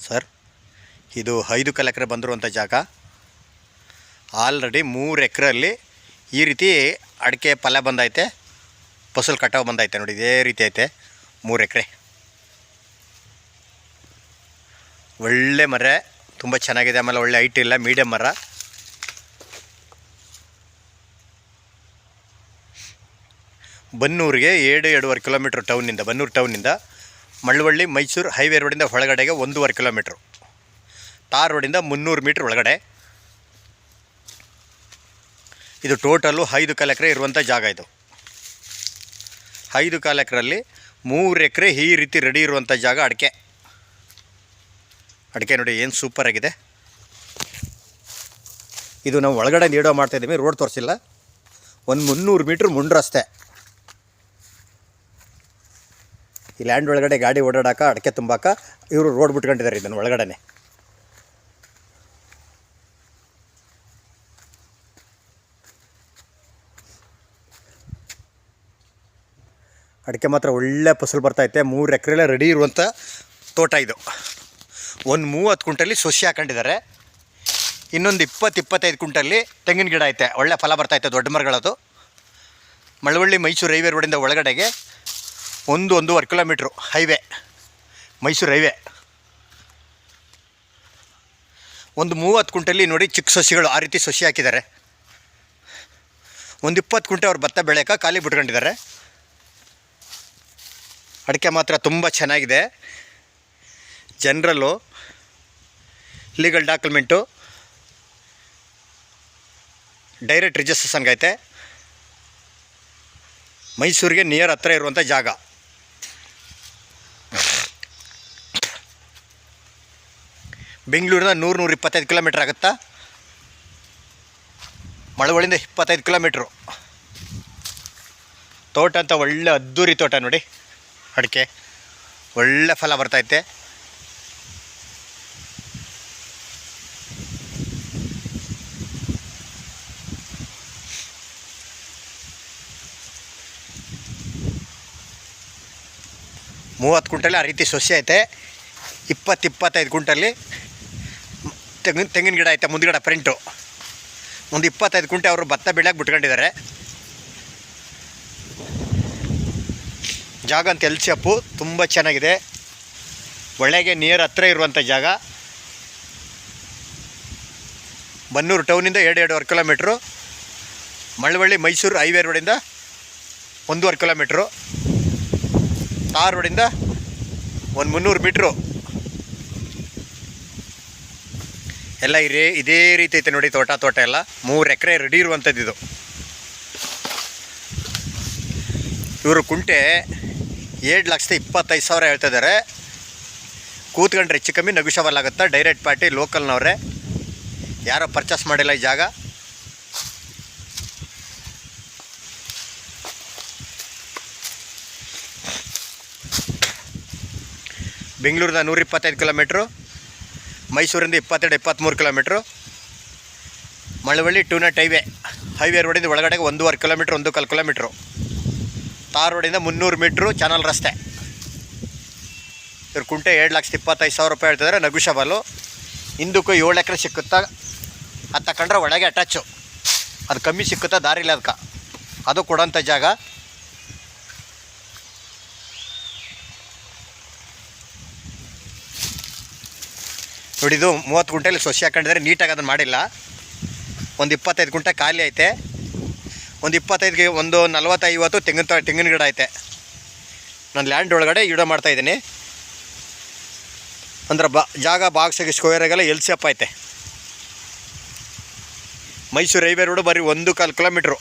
Sir, ಇದು 5 ಎಕರೆ ಬಂದಿರುವಂಥ ಜಾಗ. ಆಲ್ರೆಡಿ 3 ಎಕರೆಯಲ್ಲಿ ಈ ರೀತಿ ಅಡಿಕೆ ಫಲ ಬಂದೈತೆ, ಫಸಲು ಕಟಾವು ಬಂದೈತೆ. ನೋಡಿ, ಇದೇ ರೀತಿ ಐತೆ 3 ಎಕರೆ. ಒಳ್ಳೆ ಮರ, ತುಂಬ ಚೆನ್ನಾಗಿದೆ. ಆಮೇಲೆ ಒಳ್ಳೆ ಹೈಟ್ ಇಲ್ಲ, ಮೀಡಿಯಮ್ ಮರ. ಬನ್ನೂರಿಗೆ 7-7.5 ಕಿಲೋಮೀಟ್ರ್ ಟೌನಿಂದ, ಬನ್ನೂರು ಟೌನಿಂದ. ಮಳವಳ್ಳಿ ಮೈಸೂರು ಹೈವೇ ರೋಡಿಂದ ಒಳಗಡೆಗೆ 1.5 ಕಿಲೋಮೀಟ್ರು. ತಾರ್ ರೋಡಿಂದ 300 ಮೀಟ್ರ್ ಒಳಗಡೆ. ಇದು ಟೋಟಲು 5 ಎಕರೆ ಇರುವಂಥ ಜಾಗ. ಇದು 5 ಎಕರೆಯಲ್ಲಿ 3 ಎಕರೆ ಈ ರೀತಿ ರೆಡಿ ಇರುವಂಥ ಜಾಗ. ಅಡಿಕೆ ನೋಡಿ ಏನು ಸೂಪರ್ ಆಗಿದೆ. ಇದು ನಾವು ಒಳಗಡೆ ನೀಡೋ ಮಾಡ್ತಾಯಿದ್ದೀವಿ, ರೋಡ್ ತೋರಿಸಿಲ್ಲ. ಒಂದು 300 ಮೀಟ್ರ್ ಮುಂಡ್ರಸ್ತೆ. ಈ ಲ್ಯಾಂಡ್ ಒಳಗಡೆ ಗಾಡಿ ಓಡಾಡೋಕೆ, ಅಡಿಕೆ ತುಂಬಾಕ ಇವರು ರೋಡ್ ಬಿಟ್ಕೊಂಡಿದ್ದಾರೆ ಇದನ್ನು ಒಳಗಡೆ. ಅಡಿಕೆ ಮಾತ್ರ ಒಳ್ಳೆ ಫಸಲು ಬರ್ತೈತೆ. 3 ಎಕರೆಲ್ಲೇ ರೆಡಿ ಇರುವಂಥ ತೋಟ ಇದು. ಒಂದು 30 ಕುಂಟಲ್ಲಿ ಸೊಸಿ ಹಾಕೊಂಡಿದ್ದಾರೆ. ಇನ್ನೊಂದು 20-25 ಕುಂಟಲ್ಲಿ ತೆಂಗಿನ ಗಿಡ ಐತೆ. ಒಳ್ಳೆ ಫಲ ಬರ್ತೈತೆ, ದೊಡ್ಡ ಮರಗಳದು. ಮಳವಳ್ಳಿ ಮೈಸೂರು ಹೈವೇ ರೋಡಿಂದ ಒಳಗಡೆಗೆ 1-1.5 ಕಿಲೋಮೀಟ್ರು ಹೈವೇ, ಮೈಸೂರು ಹೈವೇ. ಒಂದು 30 ಕುಂಟಲ್ಲಿ ನೋಡಿ ಚಿಕ್ಕ ಸಸಿಗಳು ಆ ರೀತಿ ಸಸಿ ಹಾಕಿದ್ದಾರೆ. ಒಂದು 20 ಕುಂಟೆ ಅವ್ರು ಭತ್ತ ಬೆಳೆಯೋಕೆ ಖಾಲಿ ಬಿಟ್ಕೊಂಡಿದ್ದಾರೆ. ಅಡಿಕೆ ಮಾತ್ರ ತುಂಬ ಚೆನ್ನಾಗಿದೆ. ಜನರಲ್ಲು ಲೀಗಲ್ ಡಾಕ್ಯುಮೆಂಟು, ಡೈರೆಕ್ಟ್ ರಿಜಿಸ್ಟ್ರೇಷನ್ಗೆ ಐತೆ. ಮೈಸೂರಿಗೆ ನಿಯರ್ ಹತ್ರ ಇರುವಂಥ ಜಾಗ. ಬೆಂಗಳೂರಿಂದ 100-125 ಕಿಲೋಮೀಟ್ರ್ ಆಗುತ್ತಾ. ಮಳವಳ್ಳಿಯಿಂದ 25 ಕಿಲೋಮೀಟ್ರು. ತೋಟ ಅಂತ ಒಳ್ಳೆ ಅದ್ದೂರಿ ತೋಟ ನೋಡಿ. ಅಡಿಕೆ ಒಳ್ಳೆ ಫಲ ಬರ್ತೈತೆ. ಮೂವತ್ತು ಕುಂಟಲ್ಲಿ ಆ ರೀತಿ ಸೊಸೆ ಐತೆ. 20-25 ಕುಂಟಲ್ಲಿ ತೆಂಗಿನ ಗಿಡ ಐತೆ. ಮುಂದ್ಗಡೆ ಫ್ರಂಟು ಒಂದು 25 ಕುಂಟೆ ಅವರು ಭತ್ತ ಬೆಳೆಯೋಕೆ ಬಿಟ್ಕೊಂಡಿದ್ದಾರೆ. ಜಾಗ ಅಂತ ಎಲ್ಸಿಯಪ್ಪು ತುಂಬ ಚೆನ್ನಾಗಿದೆ. ಒಳ್ಳೆಗೆ ನಿಯರ್ ಹತ್ರ ಇರುವಂಥ ಜಾಗ. ಬನ್ನೂರು ಟೌನಿಂದ 7-7.5 ಕಿಲೋಮೀಟ್ರು. ಮಳವಳ್ಳಿ ಮೈಸೂರು ಹೈವೇ ರೋಡಿಂದ 1.5 ಕಿಲೋಮೀಟ್ರು. ತಾರ್ ರೋಡಿಂದ ಒಂದು 300 ಮೀಟ್ರು. ಎಲ್ಲ ಇದೇ ರೀತಿ ಐತೆ ನೋಡಿ. ತೋಟ ಎಲ್ಲ 3 ಎಕರೆ ರೆಡಿ ಇರುವಂಥದ್ದು ಇದು. ಇವರು ಕುಂಟೆ 7,25,000 ಹೇಳ್ತಿದ್ದಾರೆ. ಕೂತ್ಕೊಂಡ್ರೆ ಹೆಚ್ಚು ಕಮ್ಮಿ ನಗುಷವಲ್ ಆಗುತ್ತಾ. ಡೈರೆಕ್ಟ್ ಪಾರ್ಟಿ, ಲೋಕಲ್ನವ್ರೆ, ಯಾರೋ ಪರ್ಚೇಸ್ ಮಾಡಿಲ್ಲ ಈ ಜಾಗ. ಬೆಂಗಳೂರಿಂದ 125 ಕಿಲೋಮೀಟ್ರು. ಮೈಸೂರಿಂದ 22-23 ಕಿಲೋಮೀಟ್ರು. ಮಳವಳ್ಳಿ ಟೂನೆಟ್ ಹೈವೇ ರೋಡಿಂದ ಒಳಗಡೆಗೆ 1.5 ಕಿಲೋಮೀಟ್ರ್, 1.25 ಕಿಲೋಮೀಟ್ರು. ತಾರ್ ರೋಡಿಂದ 300 ಮೀಟ್ರು ಚಾನಲ್ ರಸ್ತೆ. ಇವ್ರು ಕುಂಟೆ 7,25,000 ರೂಪಾಯಿ ಹೇಳ್ತಿದ್ದಾರೆ. ನಗುಷಬಲು. ಹಿಂದಕ್ಕೂ 7 ಎಕರೆ ಸಿಕ್ಕುತ್ತಾ. ಅದು ತಗೊಂಡ್ರೆ ಒಳಗೆ ಅಟ್ಯಾಚು. ಅದು ಕಮ್ಮಿ ಸಿಕ್ಕುತ್ತಾ, ದಾರಿಲ್ಲ ಅದಕ್ಕೆ. ಅದು ಕೊಡೋಂಥ ಜಾಗ. ನೋಡಿದು 30 ಕುಂಟೆಯಲ್ಲಿ ಸೊಸಿ ಹಾಕೊಂಡಿದ್ದಾರೆ. ನೀಟಾಗಿ ಅದನ್ನು ಮಾಡಿಲ್ಲ. ಒಂದು 25 ಕುಂಟೆ ಖಾಲಿ ಐತೆ. ಒಂದು 25ಗೆ ಒಂದು 40-50 ತೆಂಗಿನ ಗಿಡ ಐತೆ. ನಾನು ಲ್ಯಾಂಡ್ ಒಳಗಡೆ ಇಡೋ ಮಾಡ್ತಾಯಿದ್ದೀನಿ. ಅಂದ್ರೆ ಜಾಗ ಬಾಕ್ಸಿಗೆ ಸ್ಕ್ವೇರಾಗೆಲ್ಲ ಎಲ್ಸಿಯಪ್ಪ ಐತೆ. ಮೈಸೂರು ಹೈವೇ ರೋಡು ಬರೀ 1.25 ಕಿಲೋಮೀಟ್ರು.